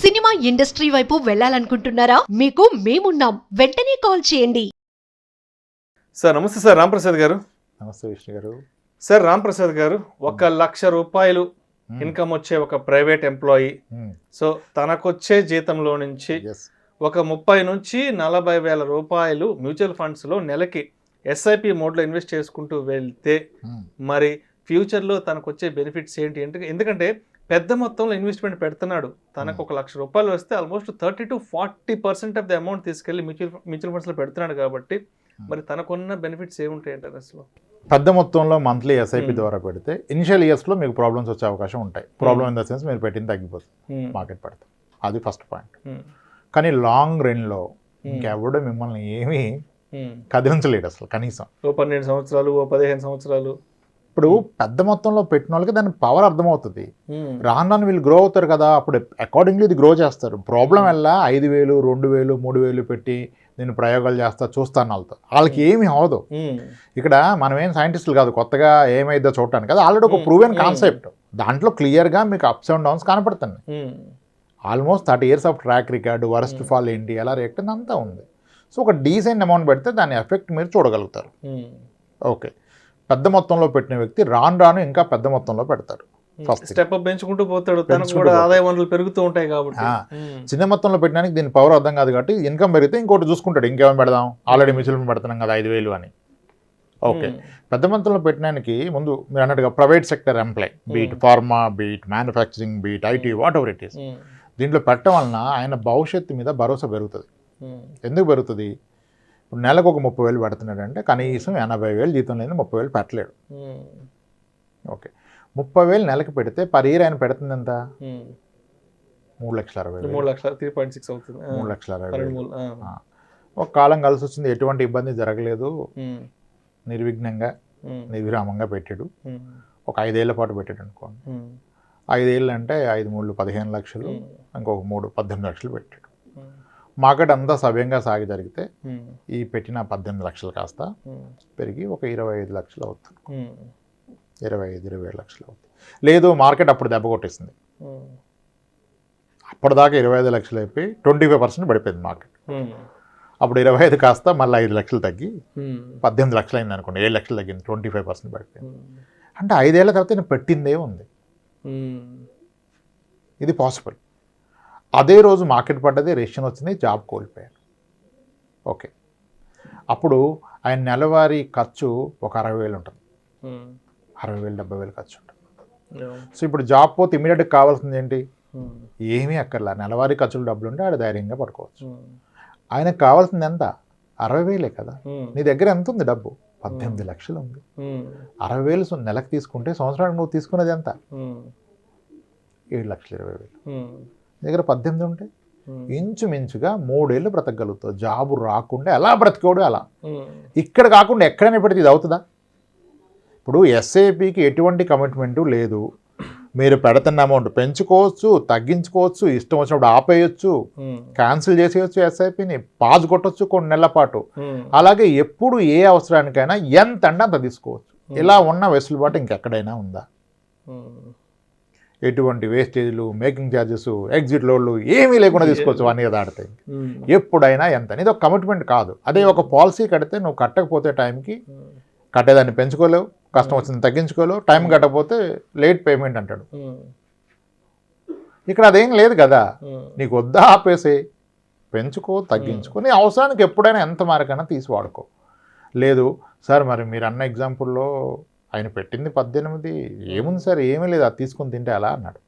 Cinema industry వైపు వెళ్ళాలనుకుంటున్నారా? మీకు మేమున్నాం. వెంటనే కాల్ చేయండి. సార్ నమస్తే సార్, రాంప్రసాద్ గారు. నమస్తే విష్ణు గారు. సార్ రాంప్రసాద్ గారు, 1 లక్ష రూపాయలు ఇన్కమ్ వచ్చే ఒక ప్రైవేట్ ఎంప్లాయీ, సో తనకొచ్చే జీతంలో నుంచి ఒక 30 నుంచి 40 వేల రూపాయలు మ్యూచువల్ ఫండ్స్లో నెలకి ఎస్ఐపి మోడ్లో ఇన్వెస్ట్ చేసుకుంటూ వెళ్తే మరి ఫ్యూచర్లో తనకు వచ్చే బెనిఫిట్స్ ఏంటి? ఎందుకంటే పెద్ద మొత్తంలో ఇన్వెస్ట్మెంట్ పెడుతున్నాడు. తనకు 1 లక్ష రూపాయలు వస్తే almost 30 to 40% of the amount తీసుకెళ్లి మ్యూచువల్ ఫండ్స్లో పెడుతున్నాడు కాబట్టి మరి తనకున్న బెనిఫిట్స్ ఏముంటాయంటారు అసలు? పెద్ద మొత్తంలో మంత్లీ ఎస్ఐపి ద్వారా పెడితే ఇనిషియల్ ఇయర్స్లో మీకు ప్రాబ్లమ్స్ వచ్చే అవకాశం ఉంటాయి. ప్రాబ్లమ్ ఇన్ ద సెన్స్ మీరు పెట్టింది తగ్గిపోతుంది, మార్కెట్ పడుతుంది. అది ఫస్ట్ పాయింట్. కానీ లాంగ్ రన్లో ఇంకెవడో మిమ్మల్ని ఏమీ కదిలించలేడు అసలు. కనీసం 12 సంవత్సరాలు 15 సంవత్సరాలు ఇప్పుడు పెద్ద మొత్తంలో పెట్టిన వాళ్ళకి దాని పవర్ అర్థమవుతుంది. రాను వీళ్ళు గ్రో అవుతారు కదా, అప్పుడు అకార్డింగ్లీ ఇది గ్రో చేస్తారు. ప్రాబ్లం వల్ల 5,000 2,000 3,000 పెట్టి నేను ప్రయోగాలు చేస్తా చూస్తాను వాళ్ళకి ఏమి అవదు. ఇక్కడ మనం ఏం సైంటిస్టులు కాదు కొత్తగా ఏమైందో చూడటానికి కదా, ఆల్రెడీ ఒక ప్రూవెన్ కాన్సెప్ట్. దాంట్లో క్లియర్గా మీకు అప్స్ అండ్ డౌన్స్ కనపడుతుంది. Almost 30 years of track record, worst fall ఏంటి, ఎలా రియాక్ట్ అంతా ఉంది. సో ఒక డీసెంట్ అమౌంట్ పెడితే దాని ఎఫెక్ట్ మీరు చూడగలుగుతారు. ఓకే, పెద్ద మొత్తంలో పెట్టిన వ్యక్తి రాను ఇంకా పెద్ద మొత్తంలో పెడతారు. ఫస్ట్ స్టెప్ అప్ పెంచుకుంటూ పోతాడు, తనకు కూడా ఆదాయ వనరులు పెరుగుతూ ఉంటాయి కాబట్టి. చిన్న మొత్తంలో పెట్టడానికి దీని పవర్ అర్థం కాదు కాబట్టి ఇన్కమ్ పెరిగితే ఇంకోటి చూసుకుంటాడు, ఇంకేమైనా పెడదాం, ఆల్రెడీ మ్యూచువల్ ఫండ్ పెడుతున్నాం కదా 5,000 అని. ఓకే, పెద్ద మొత్తంలో పెట్టడానికి ముందు మీరు అన్నట్టుగా private sector employ, be it pharma, be it manufacturing, be it IT, whatever it is, దీంట్లో పెట్టడం వలన ఆయన భవిష్యత్తు మీద భరోసా పెరుగుతుంది. ఎందుకు పెరుగుతుంది? ఇప్పుడు నెలకు ఒక 30,000 పెడుతున్నాడు అంటే కనీసం 80,000 జీతం లేని 30,000 పెట్టలేడు. ఓకే, 30,000 నెలకు పెడితే పర్ ఇయర్ ఆయన పెడుతుంది ఎంత? 3,60,000. 3,60,000 అవుతుంది. 3,60,000. ఒక కాలం కలిసి వచ్చింది, ఎటువంటి ఇబ్బంది జరగలేదు, నిర్విఘ్నంగా నిర్విరామంగా పెట్టాడు. ఒక 5 ఏళ్ల పాటు పెట్టాడు అనుకోండి. 5 ఏళ్ళు అంటే 5 3 15 లక్షలు, ఇంకొక 3 18 లక్షలు పెట్టాడు. మార్కెట్ అంతా సవ్యంగా సాగి జరిగితే ఈ పెట్టిన 18 లక్షలు కాస్త పెరిగి ఒక 25 లక్షలు అవుతుంది. 25-27 లక్షలు అవుతుంది. లేదు మార్కెట్ అప్పుడు దెబ్బ కొట్టేసింది, అప్పటిదాకా 25 లక్షలు అయిపోయి 25% పడిపోయింది మార్కెట్. అప్పుడు 25 కాస్త మళ్ళీ 5 లక్షలు తగ్గి 18 లక్షలు అయింది అనుకోండి, 7 లక్షలు తగ్గింది, 25% పడిపోయింది. అంటే 5 ఏళ్ల తర్వాత నేను పెట్టిందే ఉంది. ఇది పాసిబుల్. అదే రోజు మార్కెట్ పడ్డది, రేషన్ వచ్చింది, జాబ్ కోల్పోయాడు. ఓకే, అప్పుడు ఆయన నెలవారీ ఖర్చు ఒక 60,000 ఉంటుంది, 60,000 70,000 ఖర్చు ఉంటుంది. సో ఇప్పుడు జాబ్ పోతే ఇమీడియట్గా కావాల్సింది ఏంటి? ఏమీ అక్కర్లా, నెలవారీ ఖర్చులు డబ్బులు ఉంటే ఆడ ధైర్యంగా పడుకోవచ్చు. ఆయనకు కావాల్సింది ఎంత? 60,000 కదా. నీ దగ్గర ఎంత ఉంది డబ్బు? 18 లక్షలు ఉంది. 60,000 నెలకు తీసుకుంటే సంవత్సరానికి నువ్వు తీసుకున్నది ఎంత? 7,20,000. దగ్గర 18 ఉంటే ఇంచుమించుగా 3 ఏళ్ళు బ్రతకగలుగుతావు. జాబు రాకుండా ఎలా బ్రతకూడదు అలా. ఇక్కడ కాకుండా ఎక్కడైనా పెడితే ఇది అవుతుందా? ఇప్పుడు ఎస్ఐపికి ఎటువంటి కమిట్మెంటు లేదు. మీరు పెడుతున్న అమౌంట్ పెంచుకోవచ్చు, తగ్గించుకోవచ్చు, ఇష్టం వచ్చినప్పుడు ఆపేయచ్చు, క్యాన్సిల్ చేసేయచ్చు, ఎస్ఐపిని పాజ్ కొట్టచ్చు కొన్ని నెలల పాటు. అలాగే ఎప్పుడు ఏ అవసరానికైనా ఎంత అంటే అంత తీసుకోవచ్చు. ఇలా ఉన్న వెసులుబాటు ఇంకెక్కడైనా ఉందా? ఎటువంటి వేస్టేజ్లు, మేకింగ్ ఛార్జెస్, ఎగ్జిట్ లోడ్లు ఏమీ లేకుండా తీసుకోవచ్చు 1 year దాటితే. ఎప్పుడైనా ఎంత. ఇది ఒక కమిట్మెంట్ కాదు. అదే ఒక పాలసీ కడితే నువ్వు కట్టకపోతే టైంకి కట్టేదాన్ని పెంచుకోలేవు, కష్టం వచ్చింది తగ్గించుకోలేవు, టైం కట్టకపోతే లేట్ పేమెంట్ అంటాడు. ఇక్కడ అదేం లేదు కదా. నీకు వద్దా ఆపేసే, పెంచుకో, తగ్గించుకో, నీ అవసరానికి ఎప్పుడైనా ఎంత మేరకైనా తీసి వాడుకో. లేదు సార్, మరి మీరు అన్న ఎగ్జాంపుల్లో ఆయన పెట్టింది 18, ఏముంది సార్, ఏమీ లేదు, అది తీసుకుని తింటే ఎలా అన్నాడు.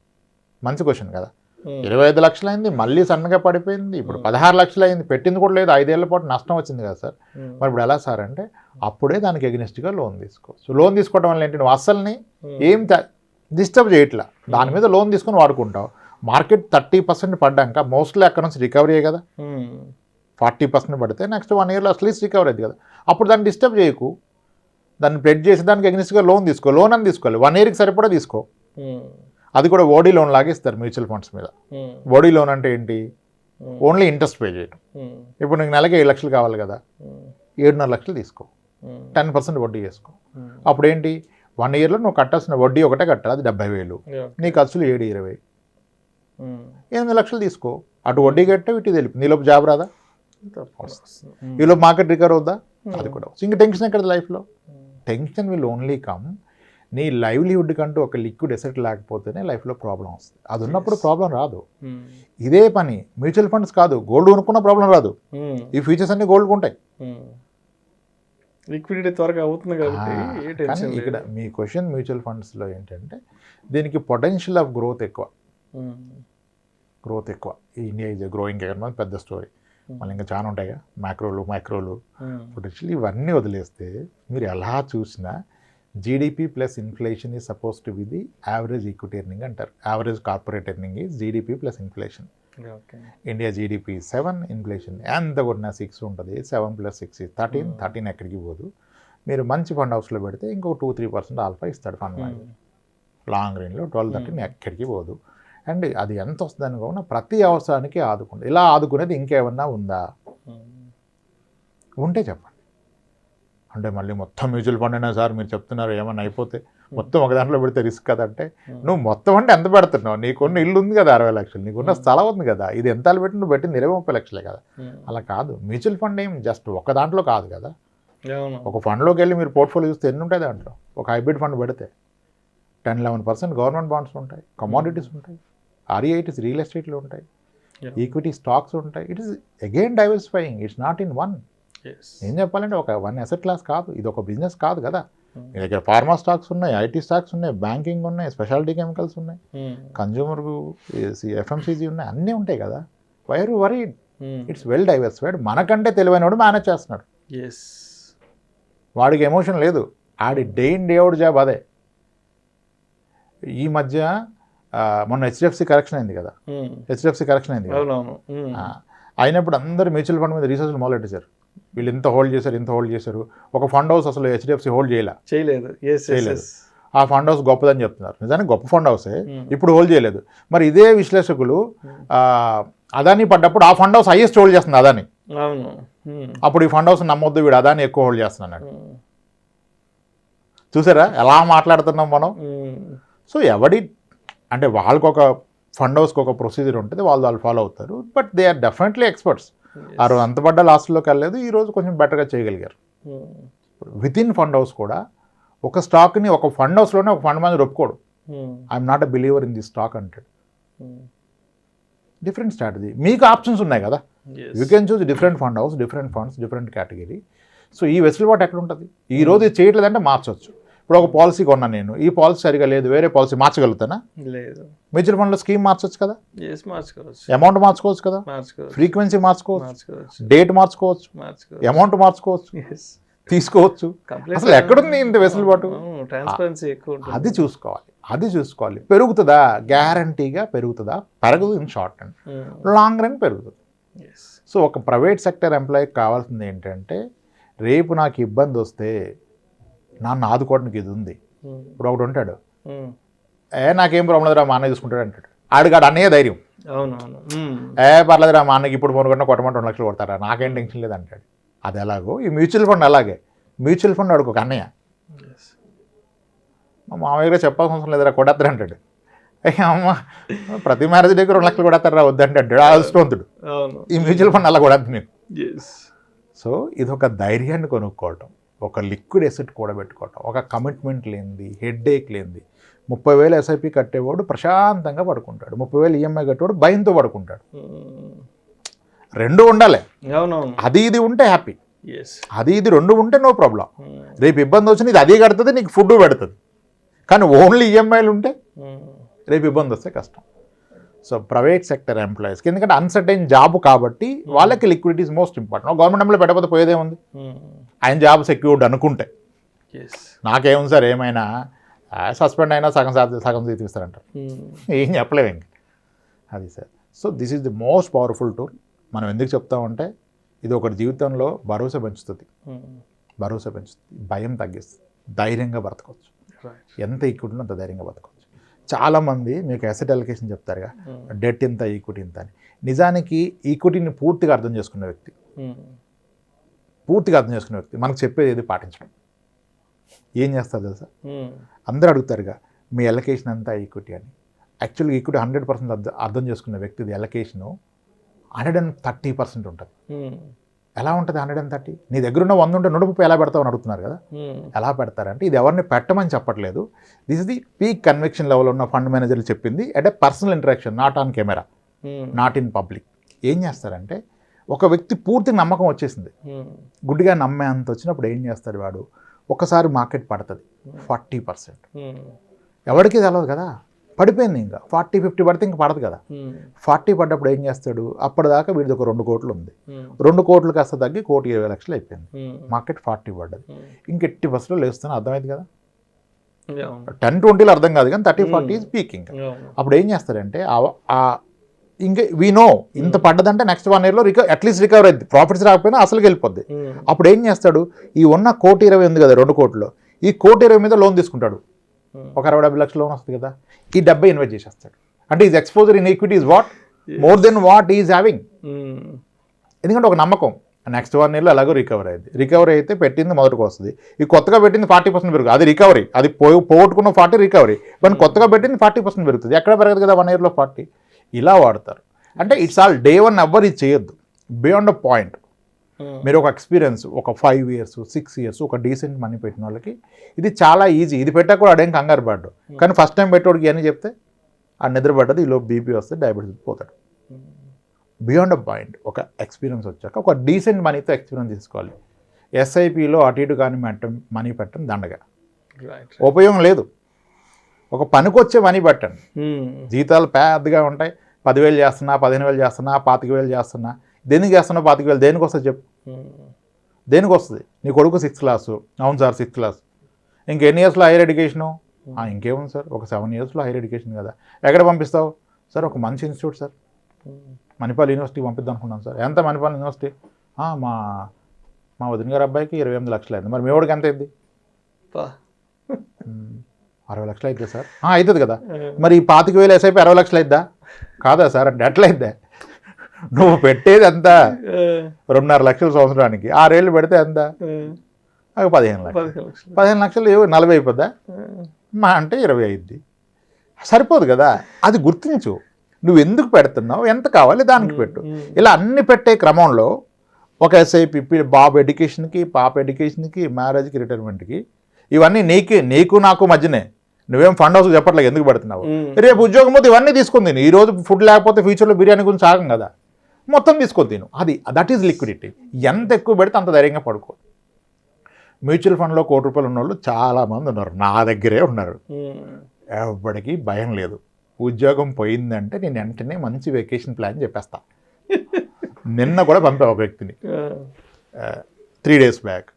మంచి క్వశ్చన్ కదా. 25 లక్షలు అయింది, మళ్ళీ సన్నగా పడిపోయింది, ఇప్పుడు 16 లక్షలు అయింది, పెట్టింది కూడా లేదు, 5 ఏళ్ల పాటు నష్టం వచ్చింది కదా సార్. మరి ఇప్పుడు ఎలా సార్ అంటే అప్పుడే దానికి ఎగ్నెస్ట్గా లోన్ తీసుకోవచ్చు. లోన్ తీసుకోవడం వల్ల ఏంటి, నువ్వు అస్సల్ని ఏం డిస్టర్బ్ చేయట్లా, దాని మీద లోన్ తీసుకొని వాడుకుంటావు. మార్కెట్ 30% పడ్డాక మోస్ట్లీ అక్కడ నుంచి రికవరీ అయ్యే కదా. 40% పడితే నెక్స్ట్ 1 yearలో అట్లీస్ట్ రికవరీ అయింది కదా. అప్పుడు దాన్ని డిస్టర్బ్ చేయకు, దాన్ని ప్లెడ్జ్ చేసి దానికి ఎగ్నెస్ట్గా లోన్ తీసుకో. లోన్ అని తీసుకోవాలి, 1 yearకి సరిపడా తీసుకో. అది కూడా ఓడీ లోన్ లాగా ఇస్తారు మ్యూచువల్ ఫండ్స్ మీద. ఓడీ లోన్ అంటే ఏంటి? ఓన్లీ ఇంట్రెస్ట్ పే చేయడం. ఇప్పుడు నీకు నెలకి 7 లక్షలు కావాలి కదా, 7.5 లక్షలు తీసుకో, 10% వడ్డీ చేసుకో. అప్పుడు ఏంటి, 1 yearలో నువ్వు కట్టాల్సిన వడ్డీ ఒకటే కట్టాలి, అది 70,000. నీ ఖర్చులు 7-20. 8 లక్షలు తీసుకో, అటు వడ్డీ కట్టే ఇటు తెలుపు, నీలోపు జాబ్ రాదా, తప్పకుండా. ఈలోపు మార్కెట్ రికవర్ అవుద్దా, అది కూడా ఇంక టెన్షన్ ఎక్కడ లైఫ్లో. టెన్షన్ విల్ ఓన్లీ కమ్ నీ లైవ్లీహుడ్ కంటూ ఒక లిక్విడ్ ఎసెట్ లేకపోతేనే లైఫ్లో ప్రాబ్లం వస్తుంది. అది ఉన్నప్పుడు ప్రాబ్లం రాదు. ఇదే పని మ్యూచువల్ ఫండ్స్ కాదు, గోల్డ్ కొనుక్కున్న ప్రాబ్లం రాదు. ఈ ఫ్యూచర్స్ అన్ని గోల్డ్ ఉంటాయి. లిక్విడిటీ త్వరగా అవుతుంది కాబట్టి ఏ కానీ టెన్షన్ ఇక్కడ మీ క్వశ్చన్ మ్యూచువల్ ఫండ్స్లో ఏంటంటే దీనికి పొటెన్షియల్ ఆఫ్ గ్రోత్ ఎక్కువ. ఈ ఇండియా ఈజ్ గ్రోయింగ్ ఎకానమీ, పెద్ద స్టోరీ. మళ్ళీ ఇంకా చాలా ఉంటాయిగా మైక్రోలు పొటెన్షియల్. ఇవన్నీ వదిలేస్తే మీరు ఎలా చూసినా GDP plus inflation is suppose to be the average equity earning అంటారు. Average corporate earning is GDP plus inflation. India GDP 7, inflation ఎంత కొట్టినా 6 ఉంటుంది. 7 + 6 is 13 ఎక్కడికి పోదు. మీరు మంచి ఫండ్ హౌస్లో పెడితే ఇంకో 2-3% ఆల్ఫా ఇస్తాడు ఫండ్ మేనేజర్. లాంగ్ రేంజ్లో 12-13 ఎక్కడికి పోదు. అండ్ అది ఎంత వస్తుంది అనుకోకుండా ప్రతి అవసరానికి ఆదుకుంటుంది. ఇలా ఆదుకునేది ఇంకేమన్నా ఉందా ఉంటే చెప్పండి. అంటే మళ్ళీ మొత్తం మ్యూచువల్ ఫండ్ అయినా సార్ మీరు చెప్తున్నారు ఏమన్నా అయిపోతే మొత్తం ఒక దాంట్లో పెడితే రిస్క్ కదంటే, నువ్వు మొత్తం అంటే ఎంత పెడుతున్నావు? నీకున్న ఇల్లు ఉంది కదా 60 లక్షలు, నీకున్న స్థలం ఉంది కదా, ఇది ఎంత పెట్టి నువ్వు పెట్టింది 20-30 లక్షలే కదా. అలా కాదు. మ్యూచువల్ ఫండ్ ఏం జస్ట్ ఒక దాంట్లో కాదు కదా. ఒక ఫండ్లోకి వెళ్ళి మీరు పోర్ట్ఫోలియో చూస్తే ఎన్ని ఉంటాయి దాంట్లో. ఒక హైబ్రిడ్ ఫండ్ పెడితే 10-11% గవర్నమెంట్ బాండ్స్ ఉంటాయి, కమోడిటీస్ ఉంటాయి, REITs రియల్ ఎస్టేట్లు ఉంటాయి, ఈక్విటీ స్టాక్స్ ఉంటాయి. It is again diversifying, it's not in one. ఏం చెప్పాలంటే ఒక వన్ అసెట్ క్లాస్ కాదు, ఇది ఒక బిజినెస్ కాదు కదా. మీ దగ్గర ఫార్మా స్టాక్స్ ఉన్నాయి, ఐటీ స్టాక్స్ ఉన్నాయి, బ్యాంకింగ్ ఉన్నాయి, స్పెషాలిటీ కెమికల్స్ ఉన్నాయి, కన్జ్యూమర్ FMCG ఉన్నాయి, అన్నీ ఉంటాయి కదా. Why worry it's well diversified. మనకంటే తెలివైనవాడు మేనేజ్ చేస్తున్నాడు. వాడికి ఎమోషన్ లేదు, ఆడి day in day out job అదే. ఈ మధ్య మొన్న HDFC కరెక్షన్ అయింది కదా, అయినప్పుడు అందరూ మ్యూచువల్ ఫండ్ మీద రీసెర్చ్లు మొదలెట్టేశారు. వీళ్ళు ఇంత హోల్డ్ చేశారు. ఒక ఫండ్ హౌస్ అసలు HDFC హోల్డ్ చేయలేదు. ఆ ఫండ్ హౌస్ గొప్పదని చెప్తున్నారు. నిజానికి గొప్ప ఫండ్ హౌసే, ఇప్పుడు హోల్డ్ చేయలేదు. మరి ఇదే విశ్లేషకులు అదాని పడ్డప్పుడు ఆ ఫండ్ హౌస్ హైయెస్ట్ హోల్డ్ చేస్తుంది అదాని. అప్పుడు ఈ ఫండ్ హౌస్ నమ్మొద్దు, వీడు అదాని ఎక్కువ హోల్డ్ చేస్తున్నాడు. చూసారా ఎలా మాట్లాడుతున్నాం మనం. సో అంటే వాళ్ళకు ఒక ఫండ్ హౌస్కి ఒక ప్రొసీజర్ ఉంటుంది, వాళ్ళు ఫాలో అవుతారు. But they are definitely experts. ఆ రోజు అంత పడ్డ లాస్ట్లోకి వెళ్ళలేదు, ఈరోజు కొంచెం బెటర్గా చేయగలిగారు. విత్ ఇన్ ఫండ్ హౌస్ కూడా ఒక స్టాక్ని ఒక ఫండ్ హౌస్లోనే ఒక ఫండ్ మేనేజర్ ఒప్పుకోడు. I'm not a believer in the stock అంటాడు. Different strategy. మీకు ఆప్షన్స్ ఉన్నాయి కదా, you can choose different fund house, different funds, different category. So ఈ వెసులుబాటు ఎక్కడ ఉంటుంది? ఈరోజు ఇది చేయట్లేదంటే మార్చవచ్చు. ఇప్పుడు ఒక పాలసీ కొన్నాను నేను, ఈ పాలసీ సరిగా లేదు, వేరే పాలసీ మార్చగలుగుతానా? లేదు. మ్యూచువల్ ఫండ్లో స్కీమ్ మార్చవచ్చు కదా, అమౌంట్ మార్చుకోవచ్చు కదా, ఫ్రీక్వెన్సీ మార్చుకోవచ్చు, డేట్ మార్చుకోవచ్చు, అమౌంట్ మార్చుకోవచ్చు, తీసుకోవచ్చు. అసలు ఎక్కడుంది ఇంత వెసులుబాటు? అది చూసుకోవాలి. పెరుగుతుందా? గ్యారంటీగా పెరుగుతుందా? పెరగదు in short run, long run పెరుగుతుంది. సో ఒక ప్రైవేట్ సెక్టర్ ఎంప్లాయీకి కావాల్సింది ఏంటంటే, రేపు నాకు ఇబ్బంది వస్తే నాన్న ఆదుకోవడానికి ఇది ఉంది. ఇప్పుడు ఒకడు ఉంటాడు, నాకేం ప్రాబ్లం లేదురా మా అన్నయ్య చూసుకుంటాడు అంటాడు. ఆడిగాడు అన్నయ్య ధైర్యం, పర్లేదురా మా అన్నకి ఇప్పుడు ఫోన్ కొట్టినా కొట్టమంటే 2 లక్షలు కొడతారా, నాకేం టెన్షన్ లేదు అంటాడు. అది ఎలాగో ఈ మ్యూచువల్ ఫండ్ అలాగే. మ్యూచువల్ ఫండ్ వాడికి ఒక అన్నయ్య, మా మామయ్య గారు చెప్పాల్సిన అవసరం లేదురా కొట్టేస్తారు అంటాడు. అమ్మ ప్రతి మ్యారేజ్ దగ్గర 2 లక్షలు కొడతారా వద్దంటే అంటాడు అదృష్టవంతుడు. ఈ మ్యూచువల్ ఫండ్ అలా కొడద్దు నేను. సో ఇది ఒక ధైర్యాన్ని కొనుక్కోవటం, ఒక లిక్విడ్ ఎసెట్ కూడా పెట్టుకోవటం, ఒక కమిట్మెంట్ లేనిది, హెడ్ఏక్ లేనిది. 30,000 SIP కట్టేవాడు ప్రశాంతంగా పడుకుంటాడు, 30,000 EMI కట్టేవాడు భయంతో పడుకుంటాడు. రెండు ఉండాలి. అది ఇది ఉంటే హ్యాపీ, అది ఇది రెండు ఉంటే నో ప్రాబ్లం. రేపు ఇబ్బంది వచ్చిన ఇది అది కడుతుంది, నీకు ఫుడ్ పెడుతుంది. కానీ ఓన్లీ EMIలు ఉంటే రేపు ఇబ్బంది వస్తే కష్టం. సో ప్రైవేట్ సెక్టర్ ఎంప్లాయీస్కి ఎందుకంటే అన్సర్టైన్ జాబ్ కాబట్టి వాళ్ళకి liquidity is most important. Government employee పెట్టకపోతే పోయేదేముంది? ఆయన జాబ్ సెక్యూర్డ్ అనుకుంటే నాకేముంది సార్, ఏమైనా సస్పెండ్ అయినా సగం తీపిస్తారంటారు, ఏం చెప్పలేము ఇంక. అది sir. So this is the most powerful tool. మనం ఎందుకు చెప్తామంటే ఇది ఒకటి జీవితంలో భరోసా పెంచుతుంది, భయం తగ్గిస్తుంది, ధైర్యంగా బ్రతకవచ్చు. ఎంత ఈక్విటీ ఉంటే అంత ధైర్యంగా బ్రతకవచ్చు. చాలామంది మీకు అసెట్ అలొకేషన్ చెప్తారుగా, డెట్ ఇంత ఈక్విటీ ఇంత అని. నిజానికి ఈక్విటీని పూర్తిగా అర్థం చేసుకునే వ్యక్తి మనకు చెప్పేది ఏది పాటించడం. ఏం చేస్తారు తెలుసా? అందరూ అడుగుతారుగా మీ అలొకేషన్ అంతా ఈక్విటీ అని. యాక్చువల్గా ఈక్విటీ 100% అర్థం చేసుకున్న వ్యక్తిది ఎలకేషను 130% ఉంటుంది. ఎలా ఉంటుంది 130? నీ దగ్గర ఉన్న 100 ఉంటే 130 ఎలా పెడతావు అని అడుగుతున్నారు కదా. ఎలా పెడతారంటే ఇది ఎవరిని పెట్టమని చెప్పట్లేదు. This is the peak conviction level ఉన్న ఫండ్ మేనేజర్లు చెప్పింది at a personal interaction, not on camera, not in public. ఏం చేస్తారంటే ఒక వ్యక్తి పూర్తి నమ్మకం వచ్చేసింది, గుడ్డిగా నమ్మే అంత వచ్చినప్పుడు ఏం చేస్తాడు వాడు, ఒకసారి మార్కెట్ పడుతుంది 40%, ఎవరికి తెలవదు కదా, పడిపోయింది, ఇంకా 40-50 పడితే ఇంకా పడదు కదా. 40 పడ్డప్పుడు ఏం చేస్తాడు, అప్పటిదాకా వీడిది ఒక 2 కోట్లు ఉంది, 2 కోట్లు కాస్త తగ్గి 1,20,00,000 అయిపోయింది, మార్కెట్ 40 పడ్డది, ఇంక 80% లేస్తున్నా, అర్థమైంది కదా. 10-20 అర్థం కాదు కానీ 30-40 ఈజ్ పీకింగ్. అప్పుడు ఏం చేస్తారంటే ఇంకా వీ నో ఇంత పడ్డదంటే నెక్స్ట్ 1 yearలో అట్లీస్ట్ రికవర్ అయింది, ప్రాఫిట్స్ రాకపోయినా అసలుకి వెళ్ళిపోద్ది. అప్పుడు ఏం చేస్తాడు, ఈ ఉన్న 1,20,00,000 ఉంది కదా 2 కోట్లు, ఈ 1,20,00,000 మీద లోన్ తీసుకుంటాడు, ఒక 60-70 లక్షల లోన్ వస్తుంది కదా, ఈ 70 ఇన్వెస్ట్ చేసేస్తాడు. అంటే is exposure in equity is what more than what is having. ఎందుకంటే ఒక నమ్మకం నెక్స్ట్ 1 yearలో ఎలాగో రికవర్ అయింది, రికవరీ అయితే పెట్టింది మొదటికి వస్తుంది, ఈ కొత్తగా పెట్టింది 40% పెరుగుతుంది, అది రికవరీ, అది పోగొట్టుకున్న 40 రికవరీ, కానీ కొత్తగా పెట్టింది 40% పెరుగుతుంది, ఎక్కడ పెరగదు కదా 1 yearలో 40. ఇలా వాడతారు. అంటే ఇట్స్ ఆల్ డే 1 ఎవ్వరు ఇది చేయొద్దు, బియాండ్ అ పాయింట్. మీరు ఒక ఎక్స్పీరియన్స్ ఒక 5 years 6 years ఒక డీసెంట్ మనీ పెట్టిన వాళ్ళకి ఇది చాలా ఈజీ, ఇది పెట్టా కూడా అడేం కంగారు పడ్డాడు. కానీ ఫస్ట్ టైం పెట్టోడికి అని చెప్తే ఆ నిద్రపడ్డది, ఈలో బీపీ వస్తే డయాబెటీస్ పోతాడు. బియాండ్ అ పాయింట్ ఒక ఎక్స్పీరియన్స్ వచ్చాక ఒక డీసెంట్ మనీతో ఎక్స్పీరియన్స్ తీసుకోవాలి. ఎస్ఐపిలో అటు ఇటు కానీ మనీ పెట్టడం దండగా, ఉపయోగం లేదు. ఒక పనికొచ్చే మనీ పెట్టండి, జీతాలు పెద్దగా ఉంటాయి, 10,000 చేస్తున్నా, 15,000 చేస్తున్నా, 25,000 చేస్తున్నా, దేనికి చేస్తున్నా 25,000 దేనికి వస్తుంది చెప్పు, దేనికి వస్తుంది? నీ కొడుకు 6th class, అవును సార్ 6th class, ఇంకెన్ని ఇయర్స్లో హైయర్ ఎడ్యుకేషను? ఇంకేముంది సార్, ఒక 7 yearsలో హైయర్ ఎడ్యుకేషన్ కదా, ఎక్కడ పంపిస్తావు సార్? ఒక మంచి ఇన్స్టిట్యూట్ సార్, మణిపాల్ యూనివర్సిటీ పంపిద్దాం అనుకున్నాను సార్. ఎంత మణిపాల్ యూనివర్సిటీ? మా వదిన గారి అబ్బాయికి 28 లక్షలు అయింది, మరి మీ వాడికి ఎంత అయింది? 60 లక్షలు అయితే సార్. అవుతుంది కదా, మరి 25,000 ఎస్ఐపి 60 లక్షలు అయిద్దా? కాదా సార్ అంటే ఎట్లా అయిద్దా? నువ్వు పెట్టేది ఎంత? 2.5 లక్షలు సంవత్సరానికి, 6 ఏళ్ళు పెడితే ఎంత? 15 లక్షలు. 15 లక్షలు 40 అయిపోద్దా? మా అంటే 20 అయింది, సరిపోదు కదా. అది గుర్తించు, నువ్వు ఎందుకు పెడుతున్నావు, ఎంత కావాలి దానికి పెట్టు. ఇలా అన్ని పెట్టే క్రమంలో ఒక ఎస్ఐపి బాబు ఎడ్యుకేషన్కి, పాప ఎడ్యుకేషన్కి, మ్యారేజ్కి, రిటైర్మెంట్కి, ఇవన్నీ నీకు నాకు మధ్యనే. నువ్వేం ఫండ్ హౌస్కి చెప్పట్లేదు ఎందుకు పెడుతున్నావు. రేపు ఉద్యోగం పోతే ఇవన్నీ తీసుకొని తిను. ఈరోజు ఫుడ్ లేకపోతే ఫ్యూచర్లో బిర్యానీ గురించి ఆగం కదా, మొత్తం తీసుకొని తిను. That is liquidity. ఎంత ఎక్కువ పెడితే అంత ధైర్యంగా పడుకో. మ్యూచువల్ ఫండ్లో 1 కోటి రూపాయలు ఉన్న వాళ్ళు చాలామంది ఉన్నారు, నా దగ్గరే ఉన్నారు. ఎవరికి భయం లేదు. ఉద్యోగం పోయిందంటే నేను వెంటనే మంచి వెకేషన్ ప్లాన్ చెప్పేస్తా. నిన్న కూడా పంపా ఒక వ్యక్తిని 3 days బ్యాక్,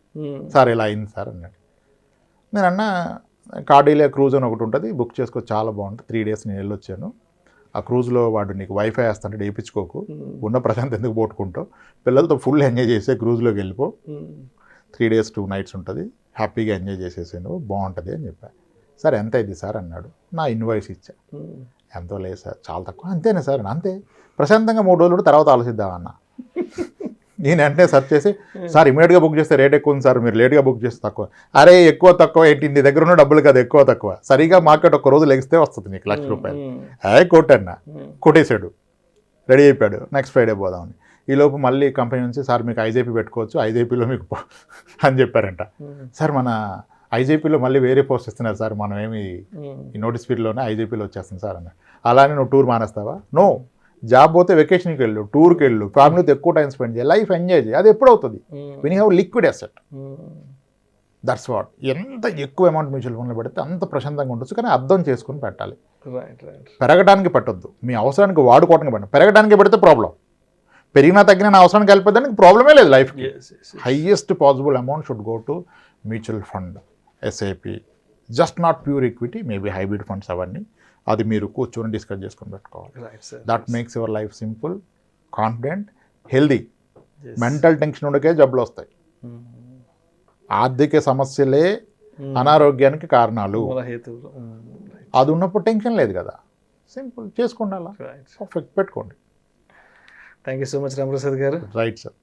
సార్ ఇలా అయింది సార్ అన్నాడు. నేను అన్నా కార్డిలియా క్రూజ్ అని ఒకటి ఉంటుంది, బుక్ చేసుకో, చాలా బాగుంటుంది. 3 days నేను వెళ్ళొచ్చాను. ఆ క్రూజ్లో వాడు నీకు వైఫై వేస్తాంటే వేయించుకోకు, ఉన్న ప్రశాంత్ ఎందుకు పోట్టుకుంటావు, పిల్లలతో ఫుల్ ఎంజాయ్ చేసే క్రూజ్లోకి వెళ్ళిపో, 3 days 2 nights ఉంటుంది, హ్యాపీగా ఎంజాయ్ చేసేసాను, బాగుంటుంది అని చెప్పా. సార్ ఎంత అయింది సార్ అన్నాడు. నా ఇన్వాయిస్ ఇచ్చా. ఎంతో లేదు సార్, చాలా తక్కువ. అంతేనా సార్? అంతే, ప్రశాంతంగా 3 రోజులు తర్వాత ఆలోచిద్దామన్నా. నేను వెంటనే సెర్చ్ చేసి, సార్ ఇమీడియట్గా బుక్ చేస్తే రేట్ ఎక్కువ ఉంది సార్, మీరు లేట్గా బుక్ చేస్తే తక్కువ. అరే ఎక్కువ తక్కువ ఏంటి, నీ దగ్గర ఉన్న డబ్బులు కదా ఎక్కువ తక్కువ, సరిగా మార్కెట్ ఒక్క రోజు లెగిస్తే వస్తుంది నీకు 1,00,000 రూపాయలు. కొట్టన్నా, కొట్టేశాడు, రెడీ అయిపోయాడు, నెక్స్ట్ ఫ్రైడే పోదామని. ఈలోపు మళ్ళీ కంపెనీ నుంచి, సార్ మీకు ఐజేపీ పెట్టుకోవచ్చు, ఐజేపీలో మీకు అని చెప్పారంట. సార్ మన ఐజేపీలో మళ్ళీ వేరే పోస్ట్ ఇస్తున్నారు సార్, మనం ఏమి ఈ నోటీస్ పీరియడ్లోనే ఐజేపీలో వచ్చేస్తుంది సార్ అన్న. అలానే నువ్వు టూర్ మానేస్తావా? నో, జాబ్ పోతే వెకేషన్కి వెళ్ళు, టూర్కి వెళ్ళు, ఫ్యామిలీతో ఎక్కువ టైం స్పెండ్ చేయి, లైఫ్ ఎంజాయ్ చేయి. అది ఎప్పుడు అవుతుంది? When you have liquid asset. That's what. ఎంత ఎక్కువ అమౌంట్ మ్యూచువల్ ఫండ్లో పెడితే అంత ప్రశాంతంగా ఉండొచ్చు, కానీ అర్థం చేసుకుని పెట్టాలి. పెరగడానికి పెట్టొద్దు, మీ అవసరానికి వాడుకోవడానికి పెట్టండి. పెరగడానికి పెడితే ప్రాబ్లం, పెరిగినా తగ్గినా నా అవసరానికి వెళ్ళిపోతానికి ప్రాబ్లమే లేదు లైఫ్కి. Highest possible amount should go to mutual fund, SIP, just not pure equity, maybe hybrid funds అవన్నీ. అది మీరు కూర్చొని డిస్కస్ చేసుకొని పెట్టుకోవాలి. That makes your life simple, confident, healthy. Mental tension ఉండకే జబ్బులు వస్తాయి. ఆర్థిక సమస్యలే అనారోగ్యానికి కారణాలు. అది ఉన్నప్పుడు టెన్షన్ లేదు కదా, సింపుల్ చేసుకోండి, అలా పర్ఫెక్ట్ పెట్టుకోండి. Thank you so much Ramprasad గారు. Right sir.